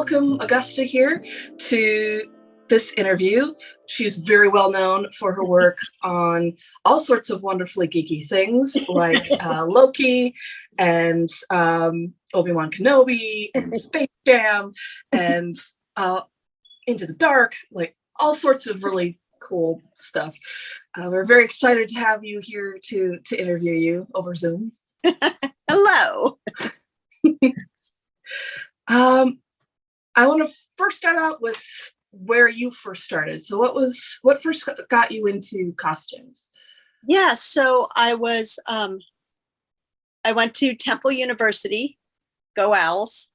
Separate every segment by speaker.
Speaker 1: welcome Augusta here to this interview. She's very well known for her work on all sorts of wonderfully geeky things like Loki and Obi-Wan Kenobi and Space Jam and Into the Dark, like all sorts of really cool stuff. We're very excited to have you here to interview you over Zoom.
Speaker 2: Hello.
Speaker 1: I want to first start out with where you first started. So what first got you into costumes?
Speaker 2: Yeah, so I went to Temple University, go Owls,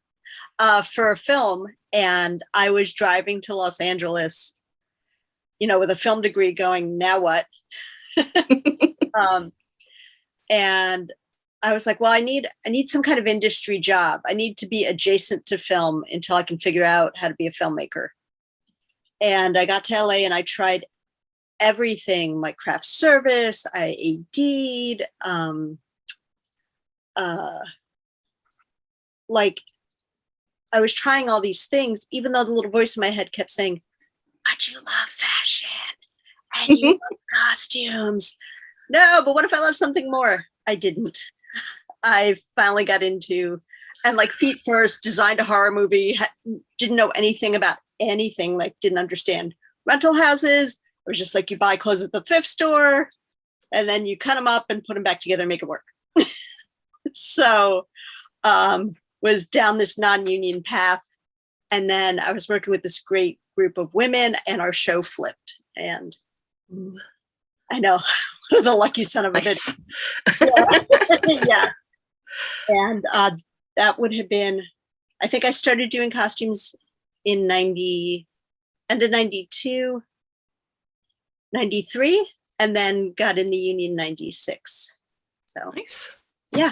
Speaker 2: for a film, and I was driving to Los Angeles, with a film degree going, now what? And I was like, well, I need some kind of industry job. I need to be adjacent to film until I can figure out how to be a filmmaker. And I got to LA and I tried everything, like craft service. I AD'd, like I was trying all these things, even though the little voice in my head kept saying, but you love fashion and you love costumes. No, but what if I love something more? I didn't. I finally got into, and like feet first, designed a horror movie, didn't know anything about anything, like didn't understand rental houses. It was just like you buy clothes at the thrift store and then you cut them up and put them back together and make it work. So was down this non-union path. And then I was working with this great group of women and our show flipped. And I know, the lucky son of a bitch. Yeah. And that would have been, I think I started doing costumes in end of 92, 93, and then got in the union 96. So
Speaker 1: Nice.
Speaker 2: Yeah.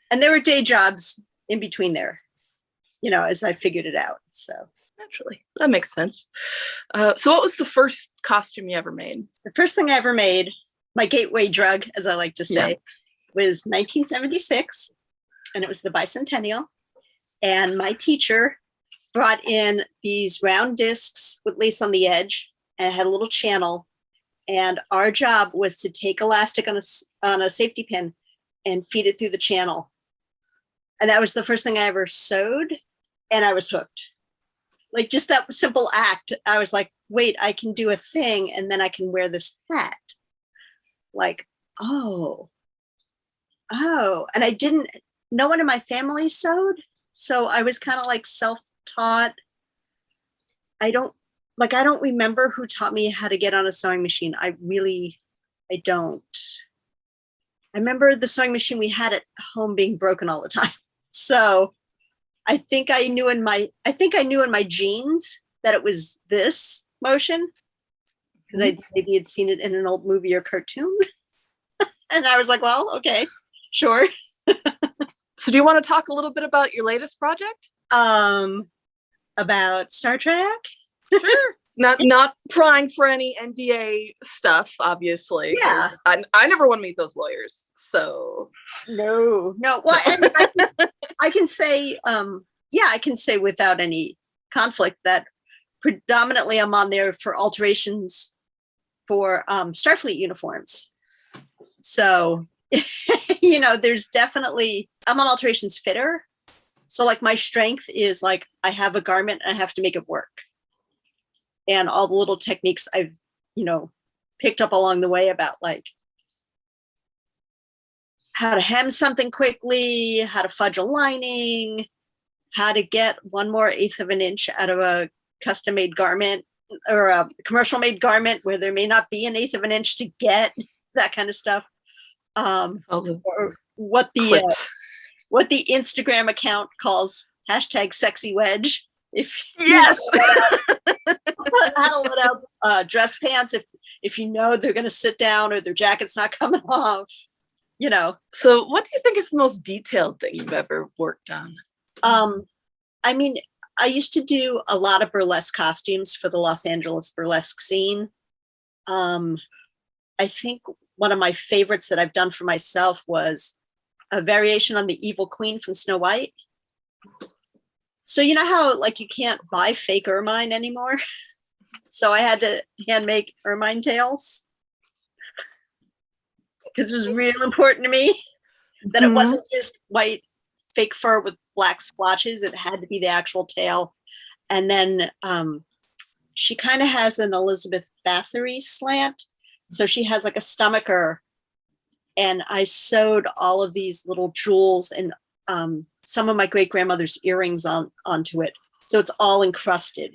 Speaker 2: And there were day jobs in between there, as I figured it out. So
Speaker 1: naturally, that makes sense. So what was the first costume you ever made?
Speaker 2: The first thing I ever made, my gateway drug, as I like to say, was 1976, and it was the bicentennial. And my teacher brought in these round discs with lace on the edge, and it had a little channel. And our job was to take elastic on a safety pin and feed it through the channel. And that was the first thing I ever sewed, and I was hooked. Like just that simple act, I was like, wait, I can do a thing, and then I can wear this hat. Like, oh. And no one in my family sewed. So I was kind of like self-taught. I don't remember who taught me how to get on a sewing machine. I don't. I remember the sewing machine we had at home being broken all the time. So I think I knew in my genes that it was this motion, because I maybe had seen it in an old movie or cartoon. And I was like, well, okay, sure.
Speaker 1: So do you want to talk a little bit about your latest project?
Speaker 2: About Star Trek?
Speaker 1: Sure. Not prying for any NDA stuff, obviously.
Speaker 2: Yeah.
Speaker 1: I never want to meet those lawyers. So
Speaker 2: no. Well, I can say, I can say without any conflict that predominantly I'm on there for alterations for Starfleet uniforms. So, there's definitely, I'm an alterations fitter. So like my strength is like, I have a garment and I have to make it work. And all the little techniques I've, picked up along the way about like how to hem something quickly, how to fudge a lining, how to get 1/8 of an inch out of a custom made garment or a commercial made garment where there may not be 1/8 of an inch to get, that kind of stuff. Or what the Instagram account calls #sexy wedge.
Speaker 1: Yes.
Speaker 2: How to let out dress pants if they're going to sit down or their jacket's not coming off.
Speaker 1: So what do you think is the most detailed thing you've ever worked on?
Speaker 2: I mean, I used to do a lot of burlesque costumes for the Los Angeles burlesque scene. I think one of my favorites that I've done for myself was a variation on the Evil Queen from Snow White. So you know how like you can't buy fake ermine anymore? So I had to hand make ermine tails because it was real important to me that it wasn't just white fake fur with black splotches. It had to be the actual tail. And then she kind of has an Elizabeth Bathory slant. So she has like a stomacher. And I sewed all of these little jewels and some of my great grandmother's earrings onto it. So it's all encrusted.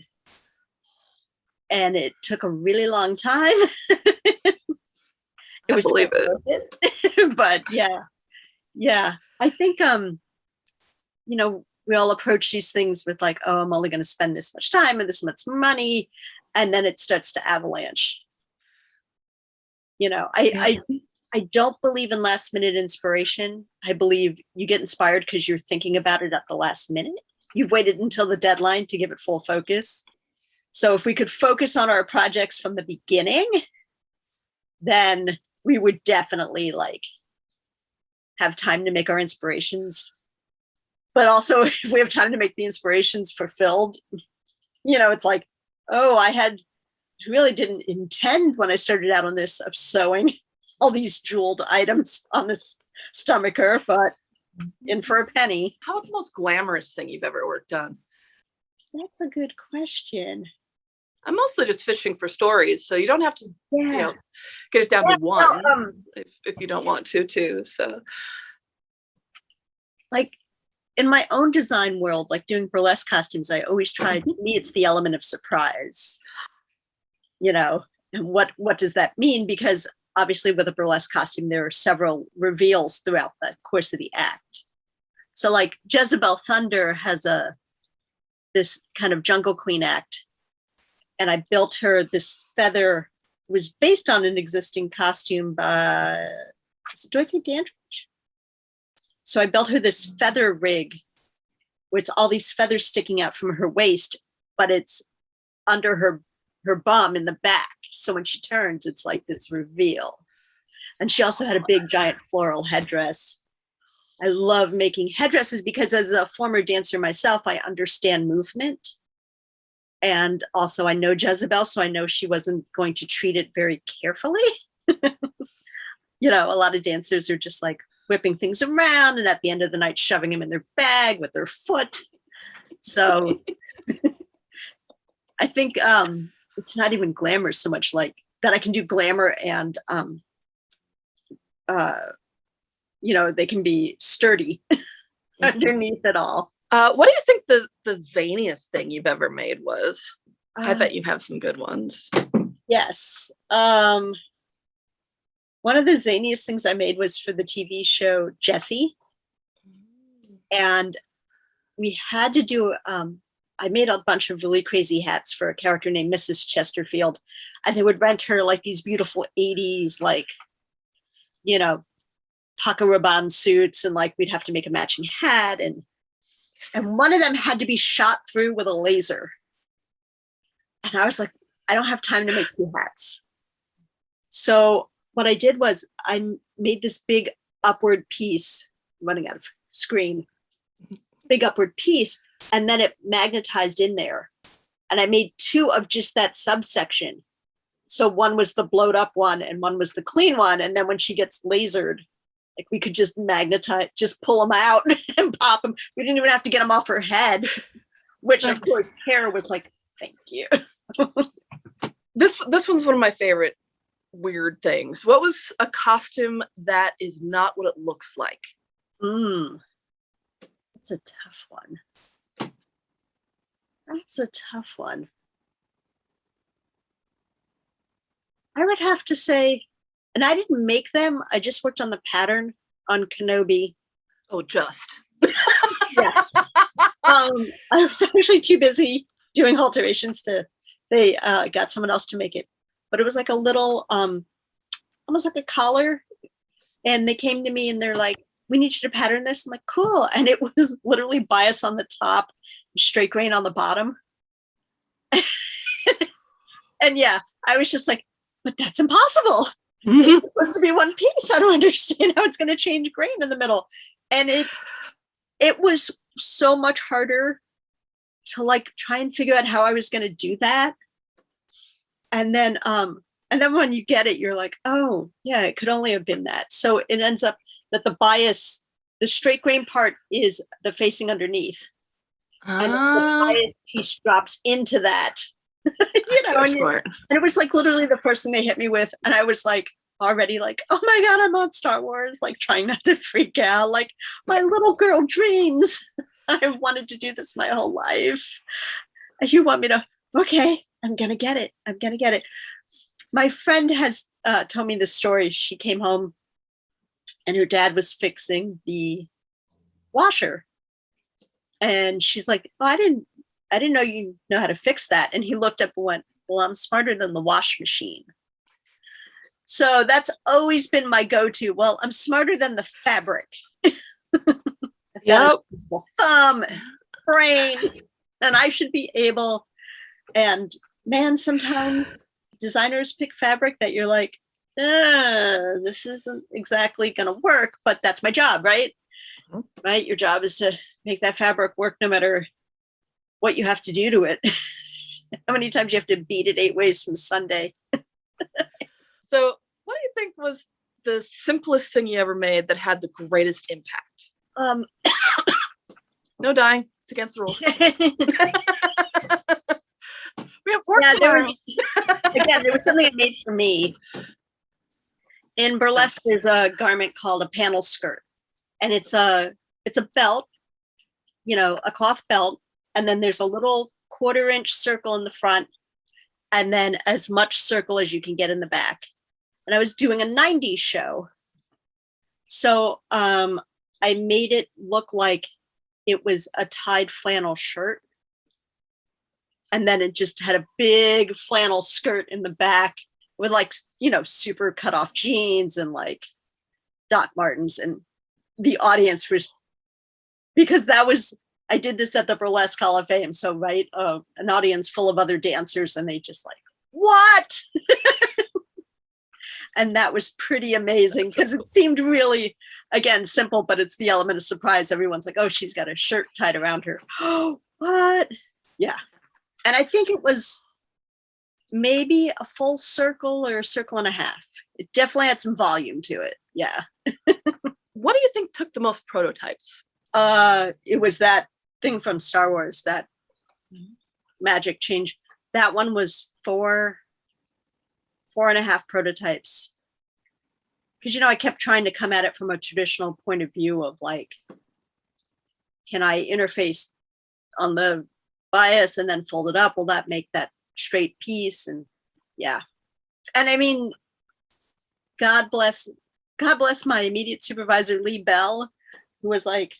Speaker 2: And it took a really long time.
Speaker 1: I believe it.
Speaker 2: But yeah. I think, you know, we all approach these things with like, oh, I'm only going to spend this much time and this much money. And then it starts to avalanche. You know, I don't believe in last minute inspiration. I believe you get inspired because you're thinking about it at the last minute. You've waited until the deadline to give it full focus. So if we could focus on our projects from the beginning, then we would definitely like have time to make our inspirations. But also if we have time to make the inspirations fulfilled, you know, it's like, oh, I really didn't intend when I started out on this of sewing all these jeweled items on this stomacher, but in for a penny.
Speaker 1: How was the most glamorous thing you've ever worked on?
Speaker 2: That's a good question.
Speaker 1: I'm mostly just fishing for stories, so you don't have to, you know, get it down to one if you don't want to, too. So,
Speaker 2: like in my own design world, like doing burlesque costumes, I always try. To me, it's the element of surprise. You know, and what does that mean? Because obviously, with a burlesque costume, there are several reveals throughout the course of the act. So, like Jezebel Thunder has this kind of jungle queen act. And I built her this feather, was based on an existing costume by Dorothy Dandridge. So I built her this feather rig, where it's all these feathers sticking out from her waist, but it's under her bum in the back. So when she turns, it's like this reveal. And she also had a big giant floral headdress. I love making headdresses because as a former dancer myself, I understand movement. And also I know Jezebel, so I know she wasn't going to treat it very carefully. You know, a lot of dancers are just like whipping things around and at the end of the night, shoving them in their bag with their foot. So I think it's not even glamour so much like that I can do glamour and, you know, they can be sturdy underneath it all.
Speaker 1: What do you think the zaniest thing you've ever made was? I bet you have some good ones.
Speaker 2: Yes. One of the zaniest things I made was for the TV show Jessie. And we had to do, I made a bunch of really crazy hats for a character named Mrs. Chesterfield. And they would rent her like these beautiful 80s, like, you know, Paco Rabanne suits. And like, we'd have to make a matching hat. And one of them had to be shot through with a laser. And I was like, I don't have time to make 2 hats. So what I did was I made this big upward piece, I'm running out of screen, big upward piece, and then it magnetized in there. And I made 2 of just that subsection. So one was the blowed up one and one was the clean one. And then when she gets lasered, like we could just magnetize, just pull them out and pop them. We didn't even have to get them off her head, which of course hair was like, thank you.
Speaker 1: This one's one of my favorite weird things. What was a costume that is not what it looks like?
Speaker 2: That's a tough one. That's a tough one. I would have to say, and I didn't make them. I just worked on the pattern on Kenobi.
Speaker 1: Oh, just.
Speaker 2: Yeah. I was actually too busy doing alterations they got someone else to make it. But it was like a little, almost like a collar. And they came to me and they're like, we need you to pattern this. I'm like, cool. And it was literally bias on the top, straight grain on the bottom. And yeah, I was just like, but that's impossible. It's supposed to be one piece. I don't understand how it's going to change grain in the middle. And it was so much harder to like try and figure out how I was going to do that. And then when you get it, you're like, oh yeah, it could only have been that. So it ends up that the bias, the straight grain part is the facing underneath. And the bias piece drops into that. And it was like literally the first thing they hit me with. And I was like, already like, oh my God, I'm on Star Wars, like trying not to freak out, like my little girl dreams. I wanted to do this my whole life. You want me to, okay, I'm going to get it. I'm going to get it. My friend has told me this story. She came home and her dad was fixing the washer. And she's like, oh, I didn't know you know how to fix that. And he looked up and went, well, I'm smarter than the wash machine. So that's always been my go-to. Well, I'm smarter than the fabric. I've got a visible thumb, brain, and I should be able. And man, sometimes designers pick fabric that you're like, this isn't exactly going to work, but that's my job, right? Mm-hmm. Right? Your job is to make that fabric work no matter what you have to do to it. How many times you have to beat it 8 ways from Sunday?
Speaker 1: So what do you think was the simplest thing you ever made that had the greatest impact? No dying. It's against the rules. We have work tomorrow.
Speaker 2: There was something I made for me. In burlesque, there's a garment called a panel skirt. And it's a belt, a cloth belt. And then there's a little 1/4 inch circle in the front. And then as much circle as you can get in the back. And I was doing a 90s show. So I made it look like it was a tied flannel shirt. And then it just had a big flannel skirt in the back with like, super cut off jeans and like Doc Martens. And the audience was, because I did this at the Burlesque Hall of Fame. So, right, an audience full of other dancers and they just like, what? And that was pretty amazing because it seemed really, again, simple, but it's the element of surprise. Everyone's like, oh, she's got a shirt tied around her. Oh, what? Yeah. And I think it was maybe a full circle or a circle and a half. It definitely had some volume to it. Yeah.
Speaker 1: What do you think took the most prototypes?
Speaker 2: It was that thing from Star Wars, that magic change. That one was 4.5 prototypes. Because, I kept trying to come at it from a traditional point of view of like, can I interface on the bias and then fold it up? Will that make that straight piece? And yeah. And I mean, God bless my immediate supervisor, Lee Bell, who was like,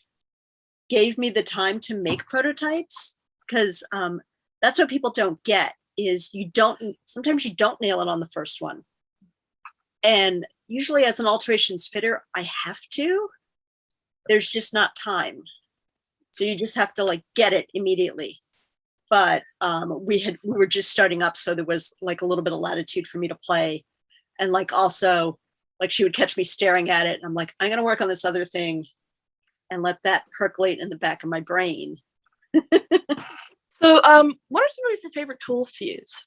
Speaker 2: gave me the time to make prototypes. Because that's what people don't get is sometimes you don't nail it on the first one. And usually as an alterations fitter, I have to. There's just not time. So you just have to like get it immediately. But we were just starting up, so there was like a little bit of latitude for me to play. And like also, like she would catch me staring at it, and I'm like, I'm gonna work on this other thing and let that percolate in the back of my brain.
Speaker 1: So what are some of your favorite tools to use?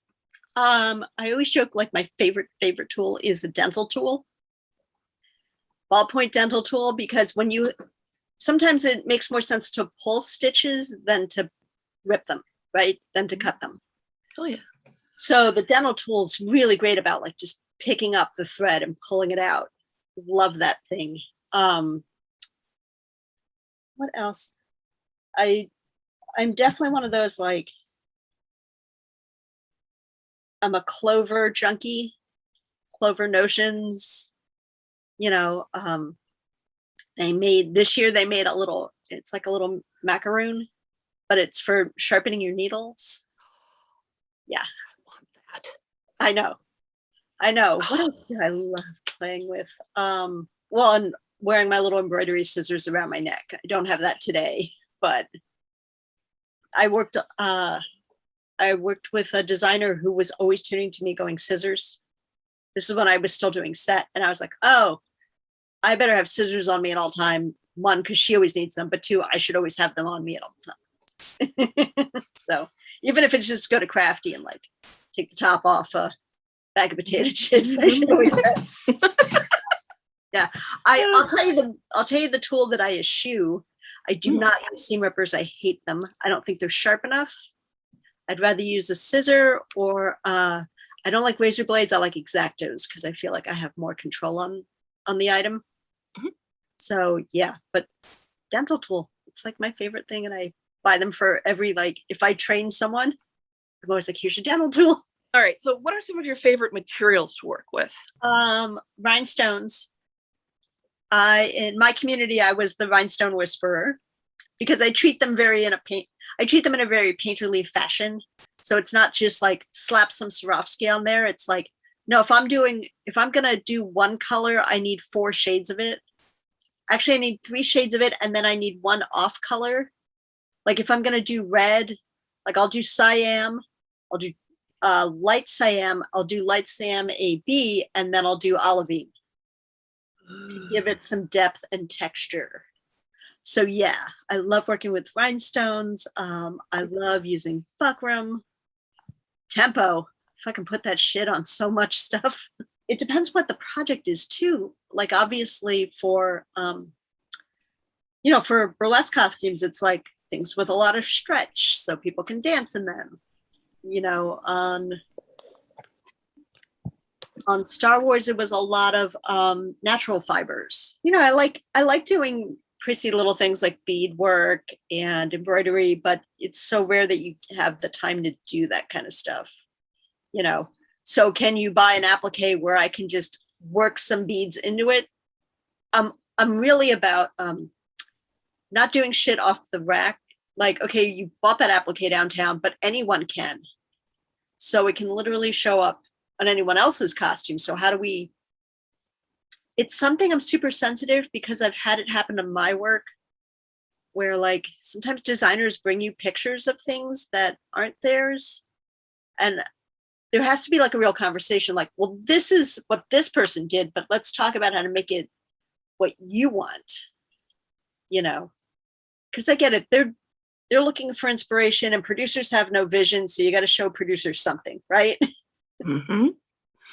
Speaker 2: I always joke like my favorite tool is a dental tool. Ballpoint dental tool, because sometimes it makes more sense to pull stitches than to rip them, right? Than to cut them.
Speaker 1: Oh yeah.
Speaker 2: So the dental tool is really great about like just picking up the thread and pulling it out. Love that thing. What else? I'm definitely one of those like, I'm a Clover junkie, Clover notions. This year they made it's like a little macaroon, but it's for sharpening your needles. Yeah.
Speaker 1: I want that.
Speaker 2: I know. What else do I love playing with? And wearing my little embroidery scissors around my neck. I don't have that today, but I worked with a designer who was always tuning to me going, scissors. This is when I was still doing set. And I was like, oh, I better have scissors on me at all time. 1, because she always needs them. But 2, I should always have them on me at all times. So even if it's just go to Crafty and like take the top off a bag of potato chips, I should always say. Yeah, I'll tell you the tool that I eschew. I do not use seam rippers. I hate them. I don't think they're sharp enough. I'd rather use a scissor, or I don't like razor blades. I like X-Actos because I feel like I have more control on the item. So yeah, but dental tool, it's like my favorite thing, and I buy them for every, like, if I train someone, I'm always like, here's your dental tool.
Speaker 1: All right. So what are some of your favorite materials to work with?
Speaker 2: Rhinestones. In my community, I was the rhinestone whisperer because I treat them in a very painterly fashion. So it's not just like slap some Swarovski on there. It's like, no, if I'm going to do one color, I need 4 shades of it. Actually, I need 3 shades of it. And then I need 1 off color. Like if I'm going to do red, like I'll do cyan, I'll do light cyan, I'll do light cyan AB, and then I'll do olivine to give it some depth and texture. So yeah, I love working with rhinestones. I love using buckram. Tempo, if I can put that shit on so much stuff. It depends what the project is too. Like obviously for for burlesque costumes, it's like things with a lot of stretch so people can dance in them. On Star Wars, it was a lot of natural fibers. I like doing prissy little things like beadwork and embroidery, but it's so rare that you have the time to do that kind of stuff. So can you buy an applique where I can just work some beads into it? I'm really about not doing shit off the rack. Like, okay, you bought that applique downtown, but anyone can. So it can literally show up on anyone else's costume. So how do we, it's something I'm super sensitive because I've had it happen to my work where like sometimes designers bring you pictures of things that aren't theirs. And there has to be like a real conversation, like, well, this is what this person did, but let's talk about how to make it what you want, because I get it. They're looking for inspiration and producers have no vision. So you got to show producers something, right?
Speaker 1: Mm-hmm.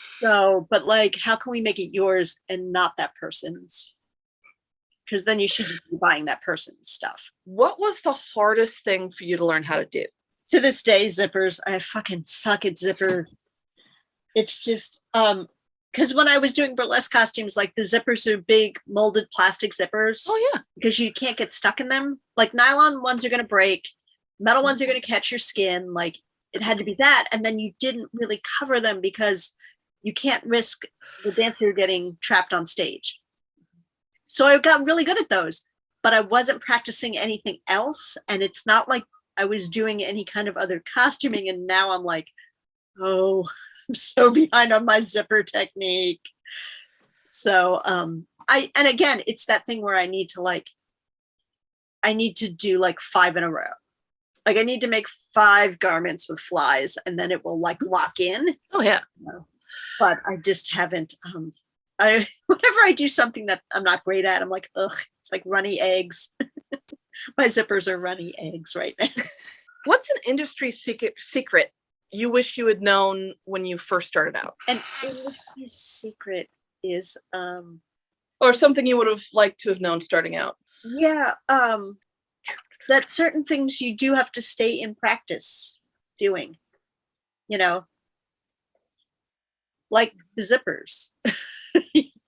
Speaker 2: So, but like, how can we make it yours and not that person's? Because then you should just be buying that person's stuff.
Speaker 1: What was the hardest thing for you to learn how to do?
Speaker 2: To this day, zippers. I fucking suck at zippers. It's just, because when I was doing burlesque costumes, like the zippers are big molded plastic zippers.
Speaker 1: Oh yeah.
Speaker 2: Because you can't get stuck in them. Like nylon ones are going to break. Metal ones are going to catch your skin. Like it had to be that. And then you didn't really cover them because you can't risk the dancer getting trapped on stage. So I got really good at those, but I wasn't practicing anything else. And it's not like I was doing any kind of other costuming. And now I'm like, oh, I'm so behind on my zipper technique. So, and again, it's that thing where I need to do like 5 in a row. Like I need to make 5 garments with flies and then it will like lock in.
Speaker 1: Oh yeah.
Speaker 2: But I just haven't, whenever I do something that I'm not great at, I'm like, ugh, it's like runny eggs. My zippers are runny eggs right now.
Speaker 1: What's an industry secret you wish you had known when you first started out?
Speaker 2: An industry secret is
Speaker 1: or something you would have liked to have known starting out.
Speaker 2: Yeah, that certain things you do have to stay in practice doing, like the zippers.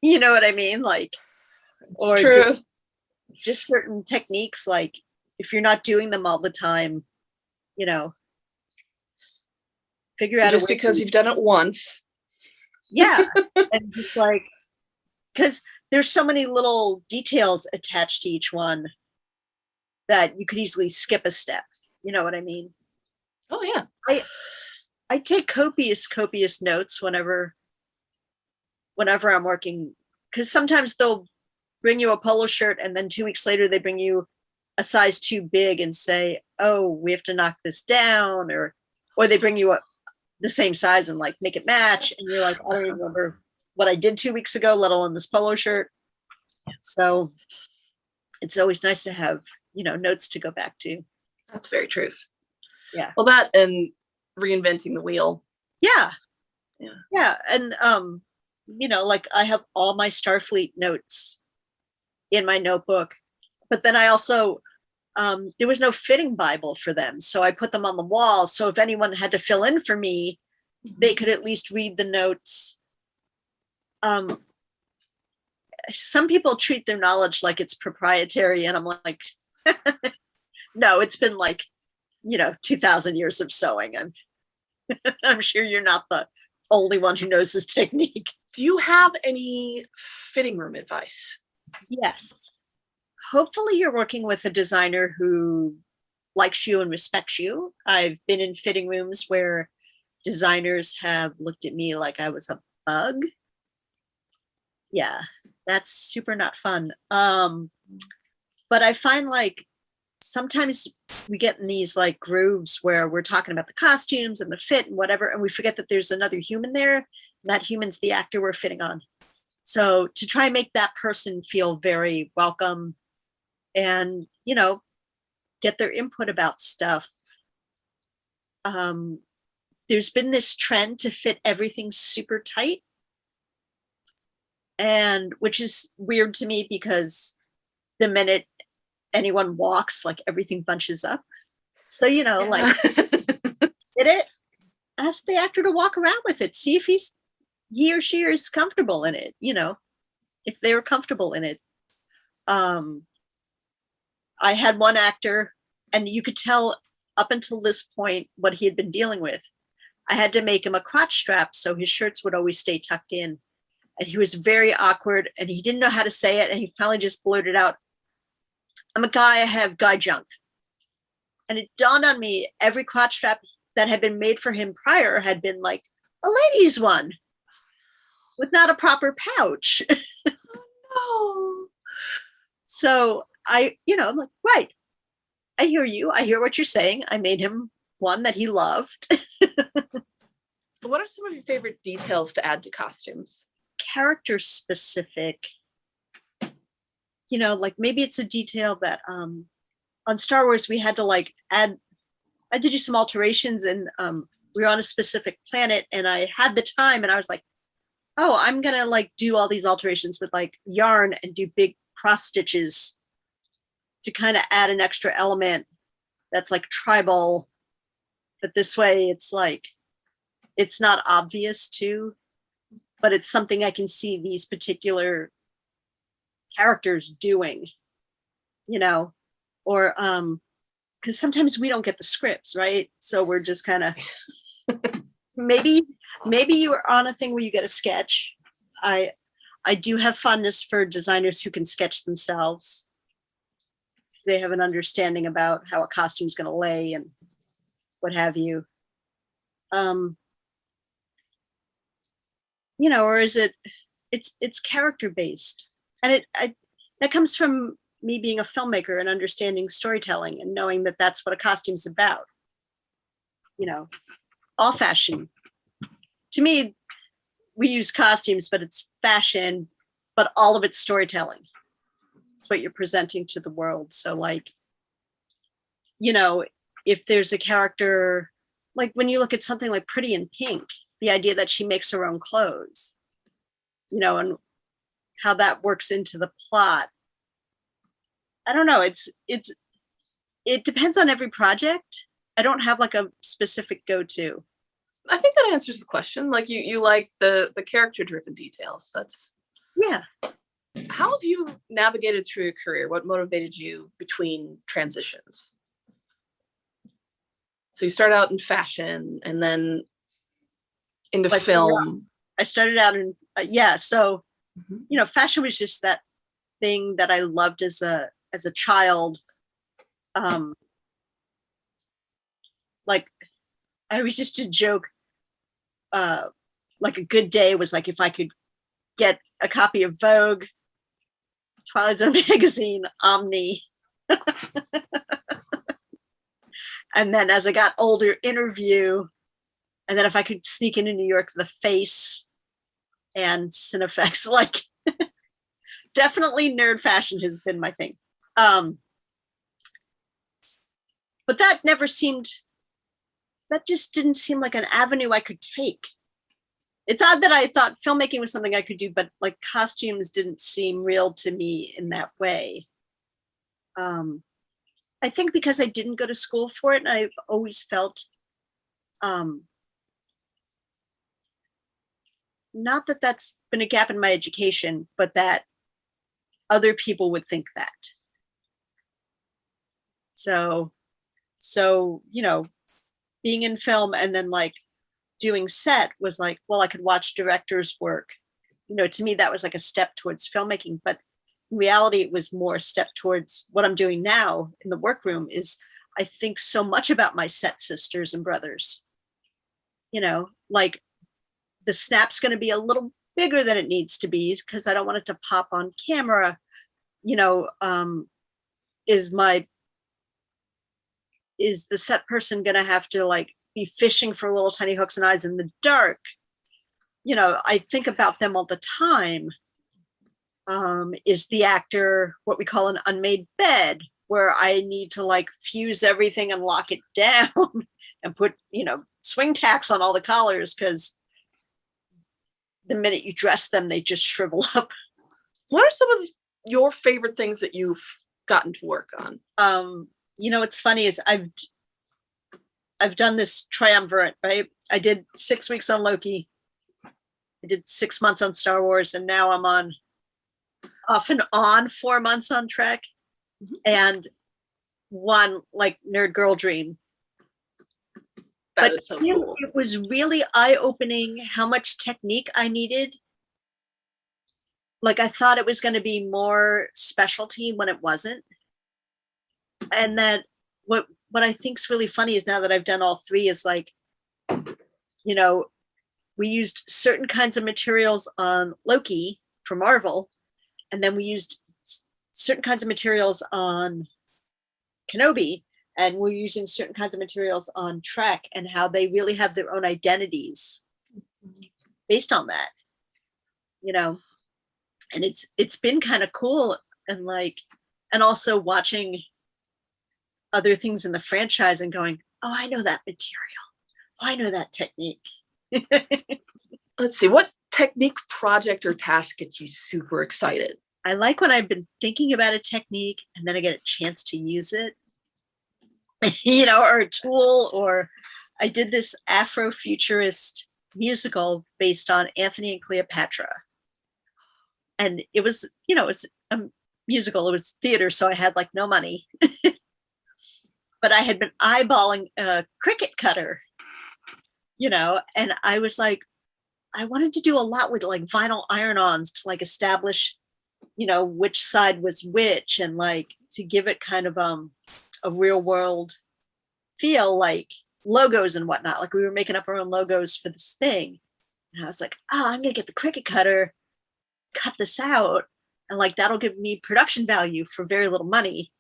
Speaker 2: You know what I mean? Like, or
Speaker 1: true.
Speaker 2: Just certain techniques, like if you're not doing them all the time, figure out
Speaker 1: just because you've done it once.
Speaker 2: Yeah. And just like, because there's so many little details attached to each one that you could easily skip a step. You know what I mean?
Speaker 1: Oh yeah.
Speaker 2: I take copious notes whenever I'm working, because sometimes they'll bring you a polo shirt and then 2 weeks later they bring you a size too big and say, oh, we have to knock this down, or they bring you the same size and like make it match, and you're like, I don't even remember what I did 2 weeks ago, let alone this polo shirt. So it's always nice to have notes to go back to.
Speaker 1: That's very truth.
Speaker 2: Yeah.
Speaker 1: Well, that and reinventing the wheel.
Speaker 2: Yeah.
Speaker 1: Yeah.
Speaker 2: Yeah. And, like I have all my Starfleet notes in my notebook, but then I also, there was no fitting Bible for them. So I put them on the wall. So if anyone had to fill in for me, they could at least read the notes. Some people treat their knowledge like it's proprietary, and I'm like, no, it's been like, 2,000 years of sewing. I'm sure you're not the only one who knows this technique.
Speaker 1: Do you have any fitting room advice?
Speaker 2: Yes. Hopefully you're working with a designer who likes you and respects you. I've been in fitting rooms where designers have looked at me like I was a bug. Yeah, that's super not fun. But I find like sometimes we get in these like grooves where we're talking about the costumes and the fit and whatever, and we forget that there's another human there, and that human's the actor we're fitting on. So to try and make that person feel very welcome and, get their input about stuff. There's been this trend to fit everything super tight, and which is weird to me because the minute anyone walks, like everything bunches up. So, like fit it, ask the actor to walk around with it, see if he or she is comfortable in it, if they're comfortable in it. I had one actor, and you could tell up until this point what he had been dealing with. I had to make him a crotch strap so his shirts would always stay tucked in. And he was very awkward, and he didn't know how to say it. And he finally just blurted out, "I'm a guy, I have guy junk." And it dawned on me, every crotch strap that had been made for him prior had been like a ladies' one with not a proper pouch.
Speaker 1: Oh, no.
Speaker 2: So I'm like, right, I hear you. I hear what you're saying. I made him one that he loved.
Speaker 1: What are some of your favorite details to add to costumes?
Speaker 2: Character specific. Like maybe it's a detail that on Star Wars we had to like add. I had to do some alterations, and we were on a specific planet, and I had the time, and I was like, oh, I'm gonna like do all these alterations with like yarn and do big cross stitches to kind of add an extra element that's like tribal, but this way it's like it's not obvious too, but it's something I can see these particular characters doing, or because sometimes we don't get the scripts, right? So we're just kind of maybe you are on a thing where you get a sketch. I do have fondness for designers who can sketch themselves. They have an understanding about how a costume is going to lay and what have you. Or is it's character based, and that comes from me being a filmmaker and understanding storytelling and knowing that that's what a costume's about. All fashion. To me, we use costumes, but it's fashion, but all of it's storytelling. It's what you're presenting to the world. So like, if there's a character, like when you look at something like Pretty in Pink, the idea that she makes her own clothes, and how that works into the plot. I don't know. It depends on every project. I don't have like a specific go-to.
Speaker 1: I think that answers the question. Like you like the character-driven details. That's
Speaker 2: yeah.
Speaker 1: How have you navigated through your career? What motivated you between transitions? So you start out in fashion and then into film.
Speaker 2: I started out in So fashion was just that thing that I loved as a child. Like I was just a joke. Like a good day was like if I could get a copy of Vogue, Twilight Zone magazine, Omni. And then as I got older, Interview. And then if I could sneak into New York, The Face and Cinefex. Like definitely nerd fashion has been my thing. but that just didn't seem like an avenue I could take. It's odd that I thought filmmaking was something I could do, but like costumes didn't seem real to me in that way. I think because I didn't go to school for it, and I've always felt, not that that's been a gap in my education, but that other people would think that. So, being in film and then like doing set was like, well, I could watch directors work. To me, that was like a step towards filmmaking, but in reality, it was more a step towards what I'm doing now in the workroom is I think so much about my set sisters and brothers, like the snap's going to be a little bigger than it needs to be because I don't want it to pop on camera, is the set person going to have to like be fishing for little tiny hooks and eyes in the dark? I think about them all the time. Is the actor what we call an unmade bed, where I need to like fuse everything and lock it down and put, swing tacks on all the collars because the minute you dress them, they just shrivel up.
Speaker 1: What are some of your favorite things that you've gotten to work on?
Speaker 2: What's funny is I've done this triumvirate, right? I did 6 weeks on Loki. I did 6 months on Star Wars, and now I'm off and on 4 months on Trek, and one like Nerd Girl Dream.
Speaker 1: That is so cool.
Speaker 2: It was really eye-opening how much technique I needed. Like I thought it was going to be more specialty when it wasn't. And that what I think is really funny is now that I've done all three is like, we used certain kinds of materials on Loki for Marvel, and then we used certain kinds of materials on Kenobi, and we're using certain kinds of materials on Trek, and how they really have their own identities based on that, and it's been kind of cool. And like, and also watching other things in the franchise and going, oh, I know that material. Oh, I know that technique.
Speaker 1: Let's see, what technique, project, or task gets you super excited?
Speaker 2: I like when I've been thinking about a technique and then I get a chance to use it, or a tool. Or I did this Afrofuturist musical based on Anthony and Cleopatra. And it was, it was a musical, it was theater, so I had like no money. But I had been eyeballing a cricket cutter, and I was like, I wanted to do a lot with like vinyl iron-ons to like establish, which side was which, and like to give it kind of a real world feel, like logos and whatnot. Like we were making up our own logos for this thing. And I was like, I'm going to get the cricket cutter, cut this out, and like that'll give me production value for very little money,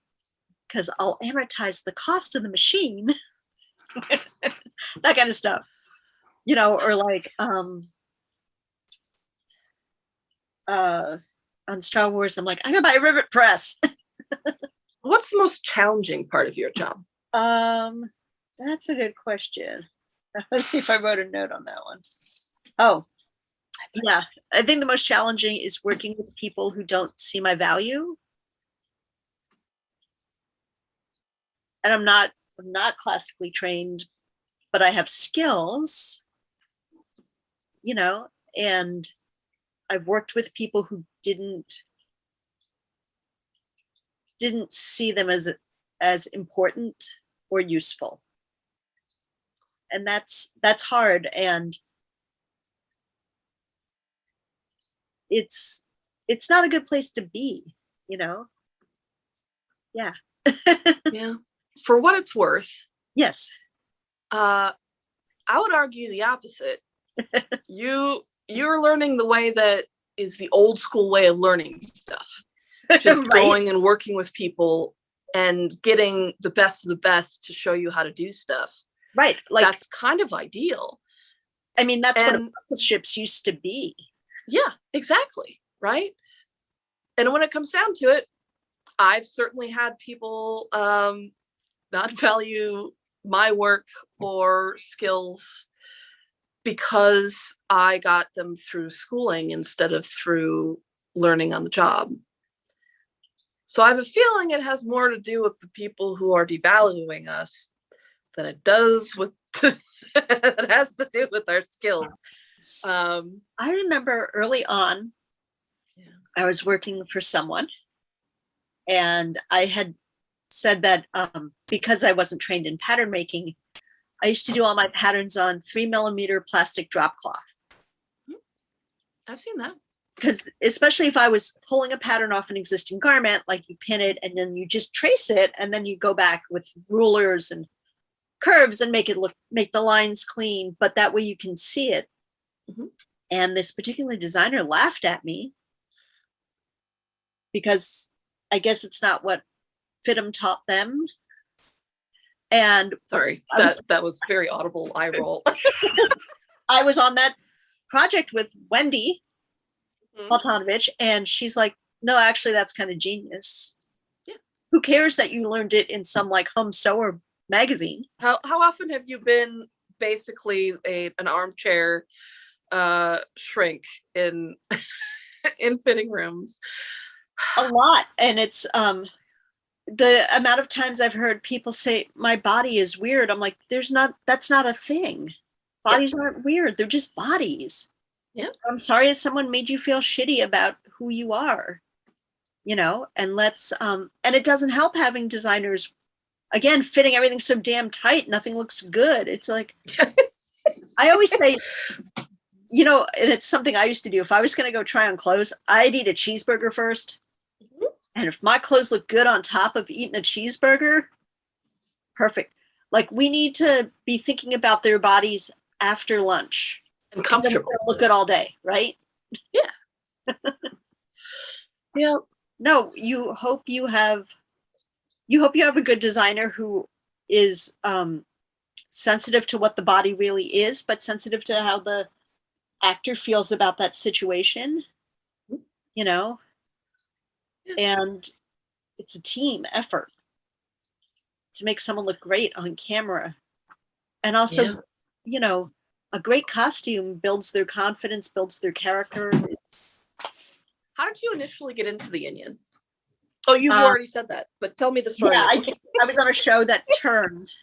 Speaker 2: because I'll amortize the cost of the machine. That kind of stuff, or like on Star Wars, I'm like, I'm gonna buy a rivet press.
Speaker 1: What's the most challenging part of your job?
Speaker 2: That's a good question. Let's see if I wrote a note on that one. Oh, yeah. I think the most challenging is working with people who don't see my value. And I'm not classically trained, but I have skills, and I've worked with people who didn't see them as important or useful. And that's hard. And it's not a good place to be, Yeah.
Speaker 1: Yeah. For what it's worth.
Speaker 2: Yes.
Speaker 1: I would argue the opposite. You're learning the way that is the old school way of learning stuff. Just
Speaker 2: Right.
Speaker 1: Going and working with people and getting the best of the best to show you how to do stuff.
Speaker 2: Right. Like
Speaker 1: that's kind of ideal.
Speaker 2: I mean, that's what apprenticeships used to be.
Speaker 1: Yeah, exactly. Right. And when it comes down to it, I've certainly had people not value my work or skills because I got them through schooling instead of through learning on the job. So I have a feeling it has more to do with the people who are devaluing us than it does with it has to do with our skills.
Speaker 2: I remember early on, I was working for someone, and I had said that because I wasn't trained in pattern making, I used to do all my patterns on 3mm plastic drop cloth.
Speaker 1: I've seen that.
Speaker 2: Because especially if I was pulling a pattern off an existing garment, like you pin it and then you just trace it, and then you go back with rulers and curves and make the lines clean, but that way you can see it. Mm-hmm. And this particular designer laughed at me because I guess it's not what FITM taught them. And
Speaker 1: sorry, that was very audible eye roll.
Speaker 2: I was on that project with Wendy Baltanovich, and she's like, no, actually that's kind of genius. Yeah. Who cares that you learned it in some like home sewer magazine?
Speaker 1: How often have you been basically an armchair shrink in in fitting rooms?
Speaker 2: A lot. And it's the amount of times I've heard people say my body is weird. I'm like, that's not a thing. Bodies aren't weird. They're just bodies. Yeah. I'm sorry if someone made you feel shitty about who you are, and let's and it doesn't help having designers again fitting everything so damn tight, nothing looks good. It's like I always say, and it's something I used to do. If I was going to go try on clothes, I'd eat a cheeseburger first. Mm-hmm. And if my clothes look good on top of eating a cheeseburger, perfect. Like, we need to be thinking about their bodies after lunch.
Speaker 1: And comfortable.
Speaker 2: Look good all day, right?
Speaker 1: Yeah. Yeah.
Speaker 2: No, you hope you have a good designer who is sensitive to what the body really is, but sensitive to how the actor feels about that situation, and it's a team effort to make someone look great on camera. And also, a great costume builds their confidence, builds their character.
Speaker 1: How did you initially get into the union? Oh, you've already said that, but tell me the story.
Speaker 2: Yeah, I was on a show that turned,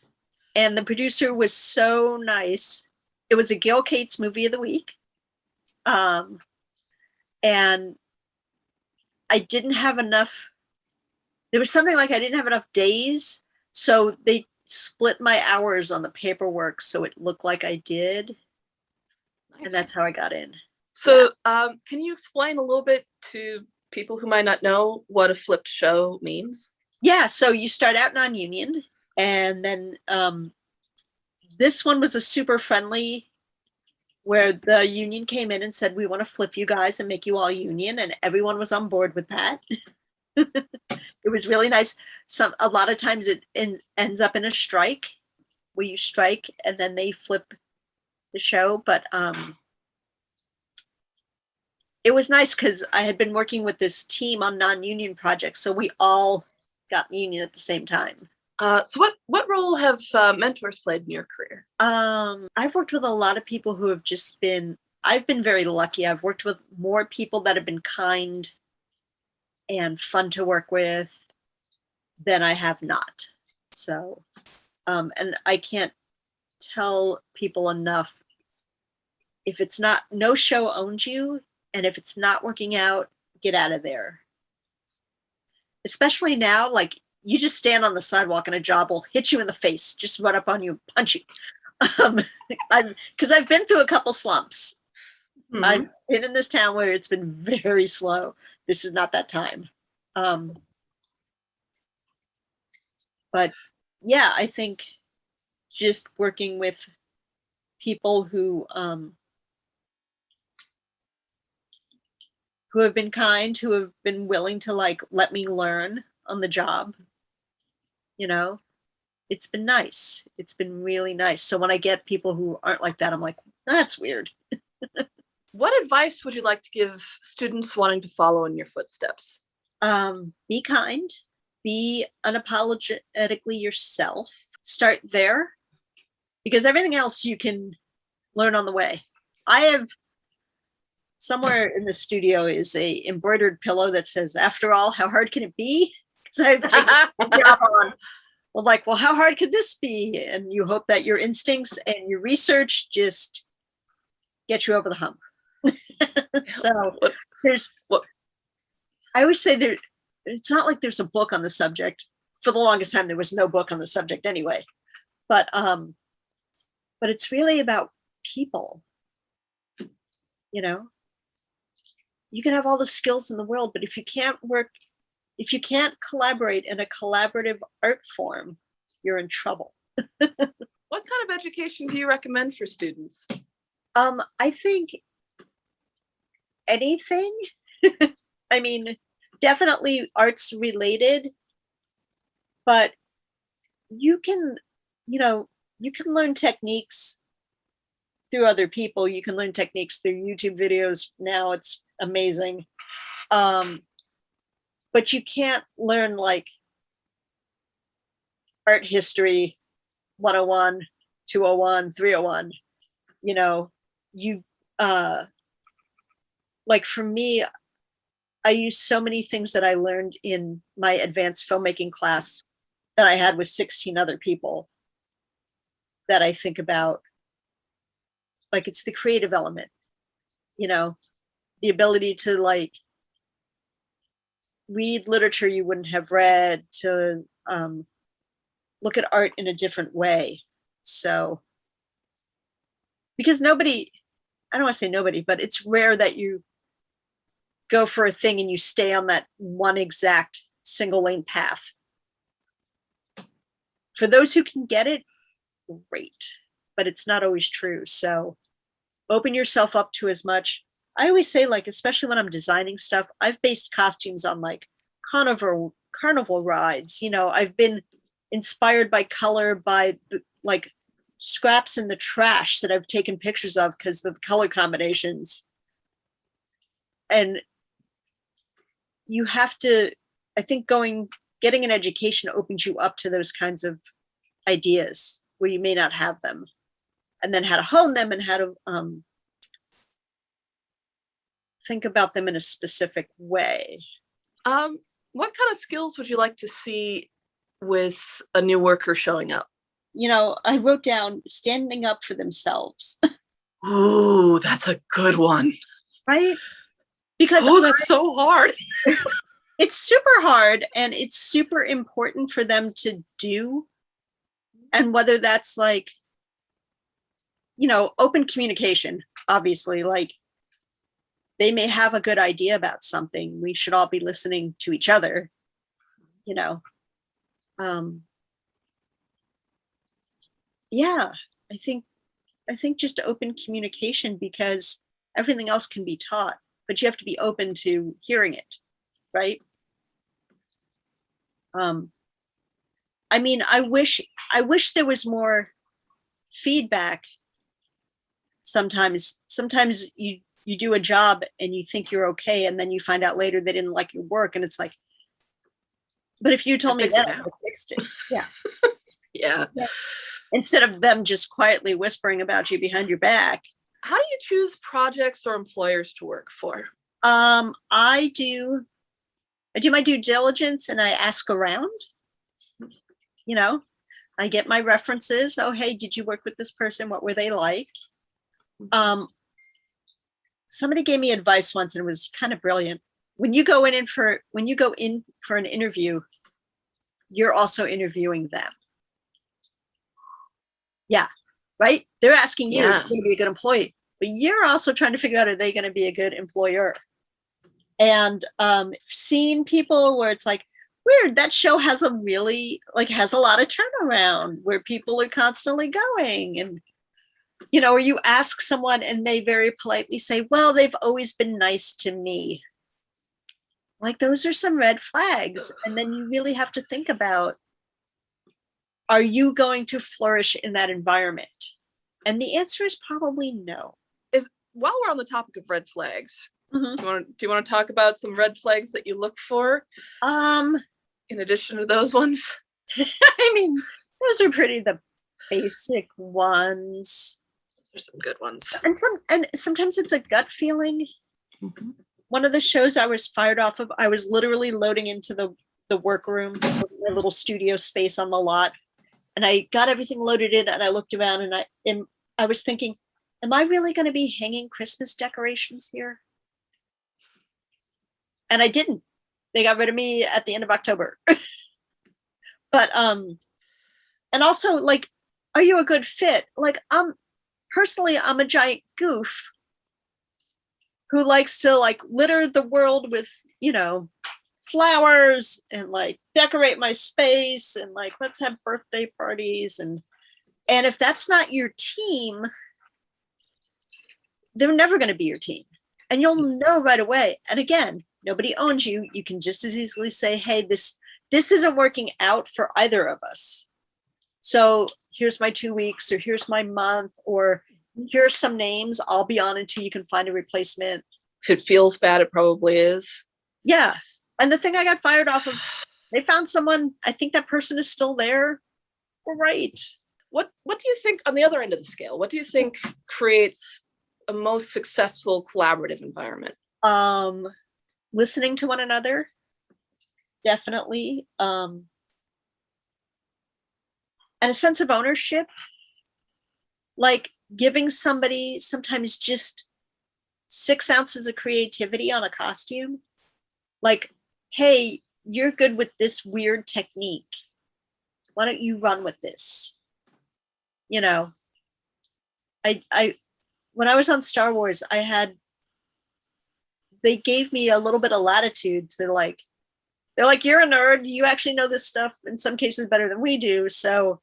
Speaker 2: and the producer was so nice. It was a Gil Cates movie of the week. And I didn't have enough. There was something like I didn't have enough days. So they split my hours on the paperwork so it looked like I did. Nice. And that's how I got in.
Speaker 1: So can you explain a little bit to people who might not know what a flipped show means?
Speaker 2: Yeah, so you start out non-union, and then this one was a super friendly, where the union came in and said, we want to flip you guys and make you all union, and everyone was on board with that. It was really nice. A lot of times it ends up in a strike, where you strike and then they flip the show. But it was nice because I had been working with this team on non-union projects, so we all got union at the same time.
Speaker 1: So what role have mentors played in your career?
Speaker 2: I've worked with a lot of people who have I've been very lucky. I've worked with more people that have been kind and fun to work with than I have not. So, and I can't tell people enough, if it's not, no show owns you, and if it's not working out, get out of there. Especially now, like, you just stand on the sidewalk and a job will hit you in the face, just run up on you and punch you. Because I've been through a couple slumps. Mm-hmm. I've been in this town where it's been very slow. This is not that time. But yeah, I think just working with people who have been kind, who have been willing to like let me learn on the job, it's been nice. It's been really nice. So when I get people who aren't like that, I'm like, that's weird.
Speaker 1: What advice would you like to give students wanting to follow in your footsteps?
Speaker 2: Be kind, be unapologetically yourself. Start there, because everything else you can learn on the way. I have somewhere in the studio is a embroidered pillow that says, "After all, how hard can it be?" Because I've taken the job on. Well, like, well, how hard could this be? And you hope that your instincts and your research just get you over the hump. So there's I always say it's not like there's a book on the subject. For the longest time, there was no book on the subject anyway. But it's really about people. You know, you can have all the skills in the world, but if you can't collaborate in a collaborative art form, you're in trouble.
Speaker 1: What kind of education do you recommend for students?
Speaker 2: I think anything. I mean, definitely arts related, but you can learn techniques through other people. You can learn techniques through YouTube videos. Now it's amazing. But you can't learn like art history 101, 201, 301. You know, like for me, I use so many things that I learned in my advanced filmmaking class that I had with 16 other people that I think about. Like, it's the creative element, you know, the ability to like read literature you wouldn't have read, to look at art in a different way. So, because I don't want to say nobody, but it's rare that you go for a thing and you stay on that one exact single lane path. For those who can get it, great, but it's not always true. So open yourself up to as much. I always say, like, especially when I'm designing stuff, I've based costumes on like carnival rides. You know, I've been inspired by color, by the, like, scraps in the trash that I've taken pictures of because of the color combinations. And you have to, I think getting an education opens you up to those kinds of ideas where you may not have them, and then how to hone them and how to think about them in a specific way.
Speaker 1: What kind of skills would you like to see with a new worker showing up?
Speaker 2: You know, I wrote down standing up for themselves.
Speaker 1: Ooh, that's a good one.
Speaker 2: Right? Because
Speaker 1: that's so hard.
Speaker 2: It's super hard, and it's super important for them to do. And whether that's like, you know, open communication, obviously, like they may have a good idea about something. We should all be listening to each other, you know. Yeah, I think just open communication, because everything else can be taught, but you have to be open to hearing it, right? I mean, I wish there was more feedback. Sometimes you do a job and you think you're okay, and then you find out later they didn't like your work, and it's like, but if you told me that, I would have fixed it. Yeah.
Speaker 1: Yeah.
Speaker 2: Instead of them just quietly whispering about you behind your back.
Speaker 1: How do you choose projects or employers to work for?
Speaker 2: I do my due diligence, and I ask around. You know, I get my references. Oh, hey, did you work with this person? What were they like? Somebody gave me advice once, and it was kind of brilliant. When you go in for an interview, you're also interviewing them. Yeah, right? They're asking you if you're going to be a good employee, but you're also trying to figure out, are they going to be a good employer? And seeing people where it's like, weird, that show has a lot of turnaround, where people are constantly going, and you know, or you ask someone and they very politely say, well, they've always been nice to me. Like, those are some red flags. And then you really have to think about, are you going to flourish in that environment? And the answer is probably no.
Speaker 1: While we're on the topic of red flags, do you want to talk about some red flags that you look for? in addition to those ones?
Speaker 2: I mean, those are pretty the basic ones.
Speaker 1: There's some good ones.
Speaker 2: And sometimes it's a gut feeling.
Speaker 1: Mm-hmm.
Speaker 2: One of the shows I was fired off of, I was literally loading into the workroom, my little studio space on the lot. And I got everything loaded in and I looked around and I was thinking, am I really going to be hanging Christmas decorations here? And I didn't. They got rid of me at the end of October. But and also, like, are you a good fit? Like, personally, I'm a giant goof who likes to like litter the world with, you know, flowers and like decorate my space and like let's have birthday parties, and if that's not your team, they're never going to be your team, and you'll know right away. And again, nobody owns you. You can just as easily say, hey, this isn't working out for either of us, so here's my 2 weeks, or here's my month, or here's some names. I'll be on until you can find a replacement.
Speaker 1: If it feels bad, it probably is.
Speaker 2: Yeah. And the thing I got fired off of, they found someone. I think that person is still there. Right.
Speaker 1: What do you think on the other end of the scale? What do you think creates a most successful collaborative environment?
Speaker 2: Listening to one another, definitely. And a sense of ownership, like giving somebody sometimes just 6 ounces of creativity on a costume. Like, hey, you're good with this weird technique. Why don't you run with this? You know, I when I was on Star Wars, they gave me a little bit of latitude to like, they're like, you're a nerd. You actually know this stuff in some cases better than we do. So,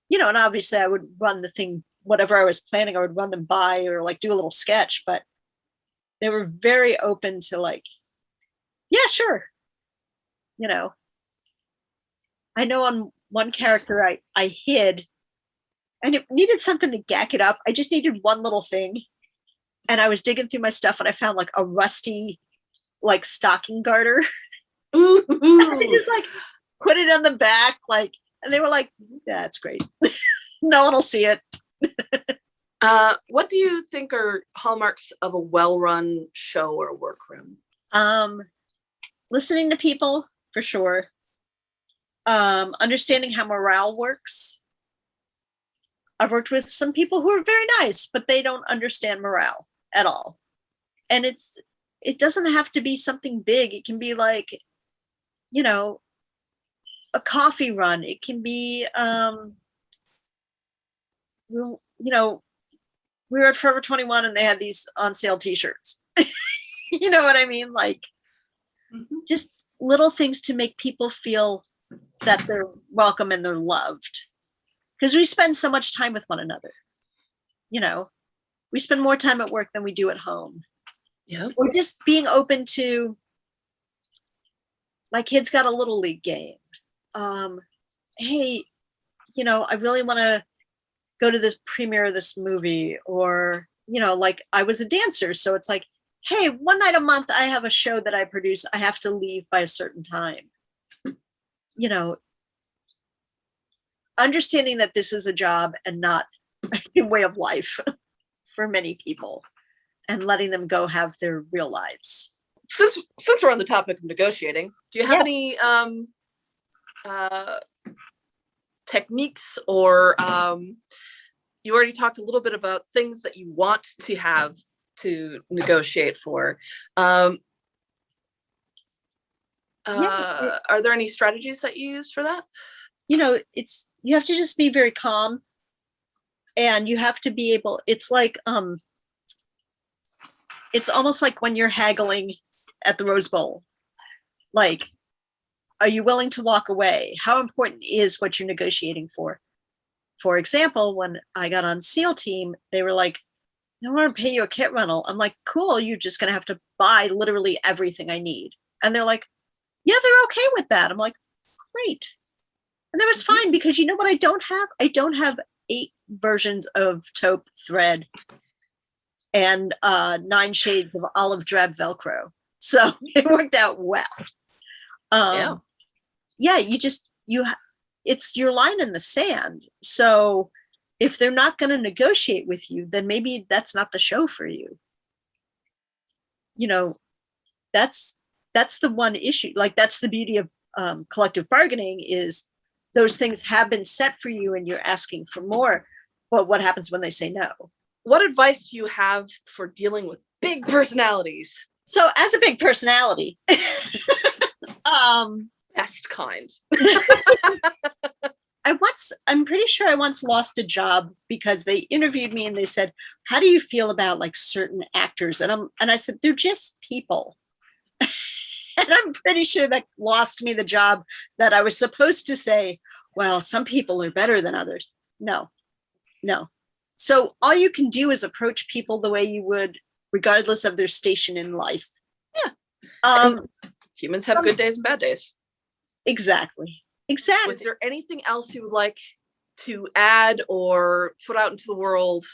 Speaker 2: you know, and obviously I would run the thing, whatever I was planning, I would run them by or like do a little sketch, but they were very open to like, yeah, sure. You know, I know on one character I hid and it needed something to gack it up. I just needed one little thing. And I was digging through my stuff and I found like a rusty, like stocking garter.
Speaker 1: Ooh.
Speaker 2: I just like put it on the back, like, and they were like, yeah, that's great. No one will see it.
Speaker 1: What do you think are hallmarks of a well-run show or workroom?
Speaker 2: Listening to people, for sure. Understanding how morale works. I've worked with some people who are very nice, but they don't understand morale at all. And it doesn't have to be something big. It can be like, you know, a coffee run. It can be, you know, we were at Forever 21 and they had these on sale t-shirts. You know what I mean? Like, just little things to make people feel that they're welcome and they're loved. Because we spend so much time with one another. You know, we spend more time at work than we do at home.
Speaker 1: Yeah.
Speaker 2: Or just being open to, my kid's got a little league game. Hey, you know, I really want to go to this premiere of this movie. Or, you know, like I was a dancer. So it's like, hey, one night a month, I have a show that I produce. I have to leave by a certain time. You know, understanding that this is a job and not a way of life for many people, and letting them go have their real lives.
Speaker 1: Since we're on the topic of negotiating, do you have any techniques or you already talked a little bit about things that you want to have to negotiate for. Are there any strategies that you use for that?
Speaker 2: You know, you have to just be very calm, and you have to be able, it's like, it's almost like when you're haggling at the Rose Bowl. Like, are you willing to walk away? How important is what you're negotiating for? For example, when I got on SEAL team, they were like, I don't want to pay you a kit rental. I'm like, cool, you're just going to have to buy literally everything I need. And they're like, yeah, they're okay with that. I'm like, great. And that was fine, because you know what I don't have? I don't have 8 versions of taupe thread and 9 shades of olive drab Velcro. So it worked out well. yeah, it's your line in the sand. So if they're not going to negotiate with you, then maybe that's not the show for you. You know, that's the one issue. Like, that's the beauty of collective bargaining, is those things have been set for you and you're asking for more. But what happens when they say no?
Speaker 1: What advice do you have for dealing with big personalities?
Speaker 2: So as a big personality,
Speaker 1: best kind.
Speaker 2: I'm pretty sure I once lost a job because they interviewed me and they said, how do you feel about like certain actors? And I said, they're just people. And I'm pretty sure that lost me the job, that I was supposed to say, well, some people are better than others. No. So all you can do is approach people the way you would, regardless of their station in life.
Speaker 1: Yeah. Humans have good days and bad days.
Speaker 2: Exactly.
Speaker 1: Was there anything else you would like to add or put out into the world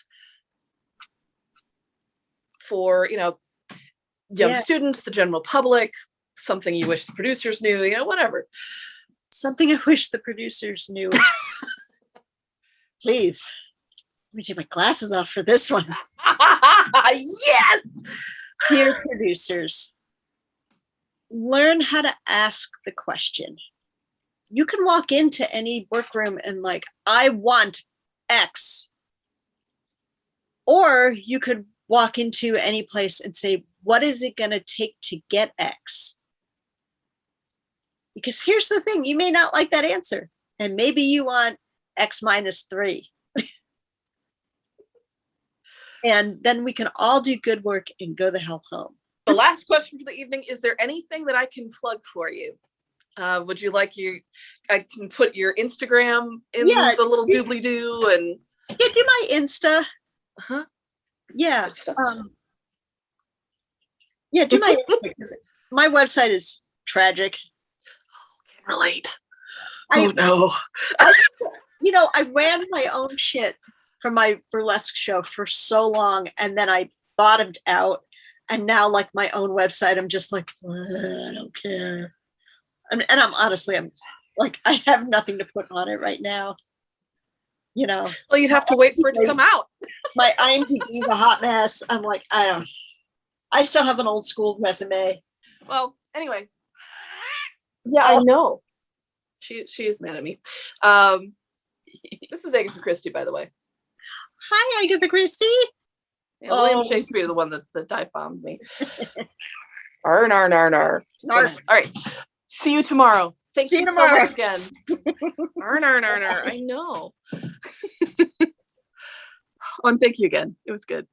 Speaker 1: for, young students, the general public, something you wish the producers knew, whatever?
Speaker 2: Something I wish the producers knew. Please, let me take my glasses off for this one.
Speaker 1: Yes!
Speaker 2: Dear producers, learn how to ask the question. You can walk into any workroom and like, I want X. Or you could walk into any place and say, what is it going to take to get X? Because here's the thing, you may not like that answer. And maybe you want X minus 3. And then we can all do good work and go the hell home.
Speaker 1: The last question for the evening, is there anything that I can plug for you? Would you like I can put your Instagram in the little doobly-doo and...
Speaker 2: Yeah, do my Insta.
Speaker 1: Uh-huh.
Speaker 2: Yeah. Do my Insta, because my website is tragic.
Speaker 1: Can't relate. No.
Speaker 2: I ran my own shit from my burlesque show for so long, and then I bottomed out, and now like my own website, I'm just like, I don't care. And I'm like, I have nothing to put on it right now. Well,
Speaker 1: you'd have to wait for it to come out.
Speaker 2: My IMDb is a hot mess. I'm like, I still have an old school resume.
Speaker 1: Well, anyway. Yeah, I know. She is mad at me. This is Agatha Christie, by the way.
Speaker 2: Hi, Agatha Christie.
Speaker 1: Yeah, William Shakespeare, the one that dive bombed me. Nar. All right. See you tomorrow. Thank you so much again. Nar. I know. And thank you again. It was good.